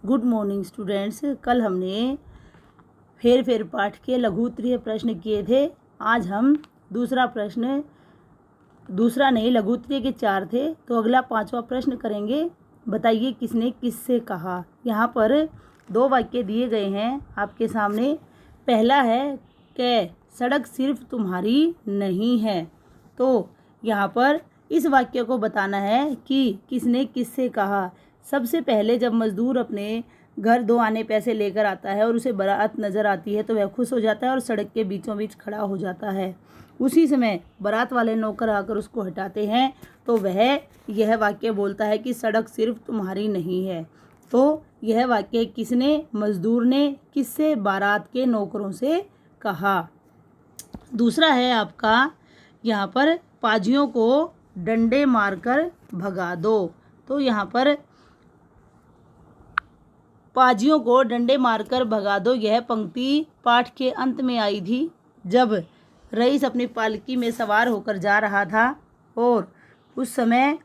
Good morning students. कल हमने फेर फेर पाठ के लघुत्तरीय प्रश्न किए थे। आज हम दूसरा नहीं, लघुत्तरीय के 4 थे, तो अगला 5वां प्रश्न करेंगे। बताइए किसने किससे कहा। यहाँ पर 2 वाक्य दिए गए हैं आपके सामने। पहला है कि सड़क सिर्फ तुम्हारी नहीं है। तो यहाँ पर इस वाक्य को बताना है कि किसने किससे कहा। सबसे पहले जब मज़दूर अपने घर 2 आने पैसे लेकर आता है और उसे बारात नज़र आती है तो वह खुश हो जाता है और सड़क के बीचों बीच खड़ा हो जाता है। उसी समय बारात वाले नौकर आकर उसको हटाते हैं तो वह यह वाक्य बोलता है कि सड़क सिर्फ तुम्हारी नहीं है। तो यह वाक्य किसने, मज़दूर ने किससे, बारात के नौकरों से कहा। दूसरा है आपका यहाँ पर पाजियों को डंडे मारकर भगा दो। तो यहाँ पर पाजियों को डंडे मारकर भगा दो, यह पंक्ति पाठ के अंत में आई थी जब रईस अपनी पालकी में सवार होकर जा रहा था और उस समय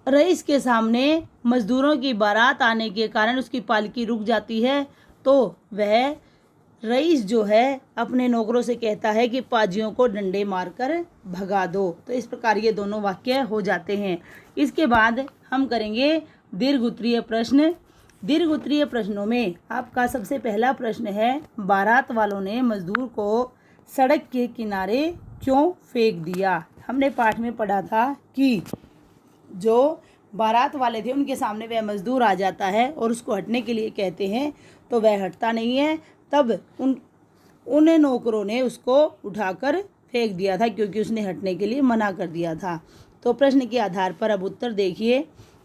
रईस के सामने मजदूरों की बारात आने के कारण उसकी पालकी रुक जाती है। तो वह रईस जो है अपने नौकरों से कहता है कि पाजियों को डंडे मारकर भगा दो। तो इस प्रकार ये दोनों वाक्य हो जाते हैं। इसके बाद हम करेंगे दीर्घ-उत्तरीय प्रश्न। दीर्घ-उत्तरीय प्रश्नों में आपका सबसे पहला प्रश्न है, बारात वालों ने मजदूर को सड़क के किनारे क्यों फेंक दिया। हमने पाठ में पढ़ा था कि जो बारात वाले थे उनके सामने वह मजदूर आ जाता है और उसको हटने के लिए कहते हैं तो वह हटता नहीं है। तब उन नौकरों ने उसको उठाकर फेंक दिया था क्योंकि उसने हटने के लिए मना कर दिया था। तो प्रश्न के आधार पर अब उत्तर देखिए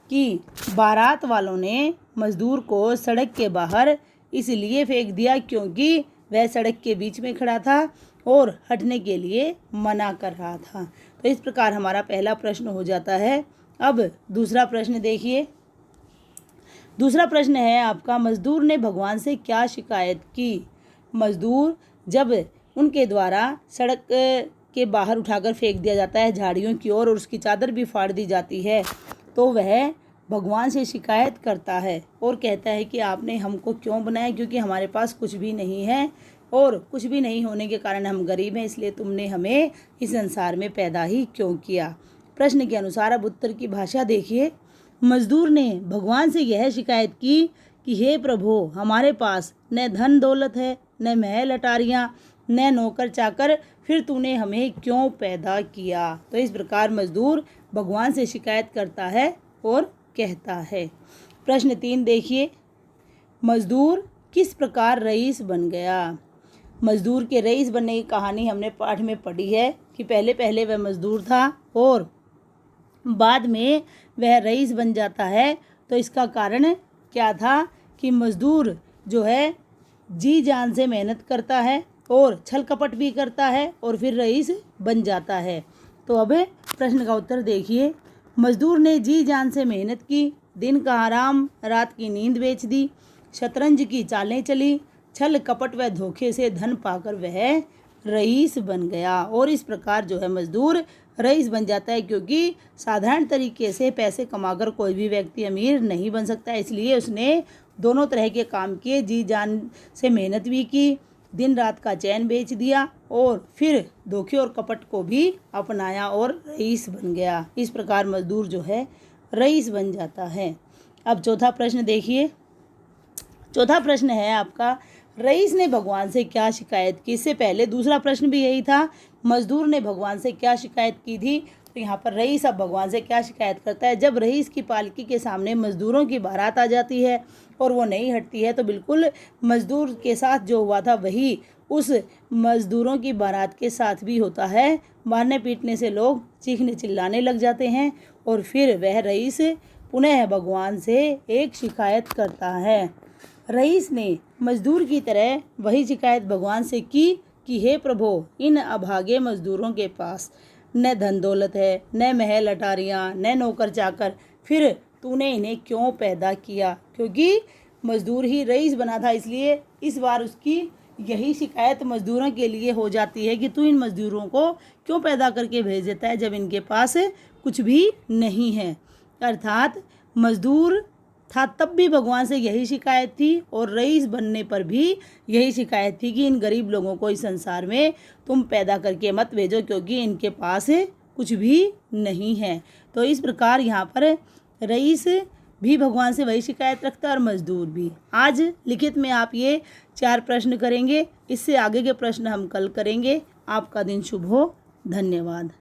कि बारात वालों ने मजदूर को सड़क के बाहर इसलिए फेंक दिया क्योंकि वह सड़क के बीच में खड़ा था और हटने के लिए मना कर रहा था। तो इस प्रकार हमारा पहला प्रश्न हो जाता है। अब दूसरा प्रश्न देखिए। दूसरा प्रश्न है आपका, मजदूर ने भगवान से क्या शिकायत की। मजदूर जब उनके द्वारा सड़क के बाहर उठाकर फेंक दिया जाता है झाड़ियों की ओर और उसकी चादर भी फाड़ दी जाती है तो वह भगवान से शिकायत करता है और कहता है कि आपने हमको क्यों बनाया, क्योंकि हमारे पास कुछ भी नहीं है और कुछ भी नहीं होने के कारण हम गरीब हैं, इसलिए तुमने हमें इस संसार में पैदा ही क्यों किया। प्रश्न के अनुसार अब उत्तर की भाषा देखिए। मजदूर ने भगवान से यह शिकायत की कि हे प्रभु, हमारे पास न धन दौलत है, न महल अटारियाँ, न नौकर चाकर, फिर तूने हमें क्यों पैदा किया। तो इस प्रकार मजदूर भगवान से शिकायत करता है और कहता है। प्रश्न 3 देखिए। मजदूर किस प्रकार रईस बन गया। मजदूर के रईस बनने की कहानी हमने पाठ में पढ़ी है कि पहले पहले वह मजदूर था और बाद में वह रईस बन जाता है। तो इसका कारण क्या था कि मजदूर जो है जी जान से मेहनत करता है और छल कपट भी करता है और फिर रईस बन जाता है। तो अब प्रश्न का उत्तर देखिए। मजदूर ने जी जान से मेहनत की, दिन का आराम, रात की नींद बेच दी, शतरंज की चालें चली, छल कपट व धोखे से धन पाकर वह रईस बन गया। और इस प्रकार जो है मजदूर रईस बन जाता है क्योंकि साधारण तरीके से पैसे कमाकर कोई भी व्यक्ति अमीर नहीं बन सकता, इसलिए उसने दोनों तरह के काम किए, जी जान से मेहनत भी की, दिन रात का चैन बेच दिया और फिर धोखे और कपट को भी अपनाया और रईस बन गया। इस प्रकार मजदूर जो है रईस बन जाता है। अब चौथा प्रश्न देखिए। चौथा प्रश्न है आपका, रईस ने भगवान से क्या शिकायत की। इससे पहले दूसरा प्रश्न भी यही था, मजदूर ने भगवान से क्या शिकायत की थी। तो यहाँ पर रईस अब भगवान से क्या शिकायत करता है। जब रईस की पालकी के सामने मजदूरों की बारात आ जाती है और वो नहीं हटती है तो बिल्कुल मजदूर के साथ जो हुआ था वही उस मजदूरों की बारात के साथ भी होता है। मारने पीटने से लोग चीखने चिल्लाने लग जाते हैं और फिर वह रईस पुनः भगवान से एक शिकायत करता है। रईस ने मजदूर की तरह वही शिकायत भगवान से की कि हे प्रभु, इन अभागे मजदूरों के पास न धन दौलत है, न महल अटारियाँ, न नौकर चाकर, फिर तूने इन्हें क्यों पैदा किया। क्योंकि मजदूर ही रईस बना था, इसलिए इस बार उसकी यही शिकायत मजदूरों के लिए हो जाती है कि तू इन मजदूरों को क्यों पैदा करके भेज देता है जब इनके पास कुछ भी नहीं है। अर्थात मजदूर था तब भी भगवान से यही शिकायत थी और रईस बनने पर भी यही शिकायत थी कि इन गरीब लोगों को इस संसार में तुम पैदा करके मत भेजो, क्योंकि इनके पास कुछ भी नहीं है। तो इस प्रकार यहाँ पर रईस भी भगवान से वही शिकायत रखता है और मजदूर भी। आज लिखित में आप ये 4 प्रश्न करेंगे, इससे आगे के प्रश्न हम कल करेंगे। आपका दिन शुभ हो। धन्यवाद।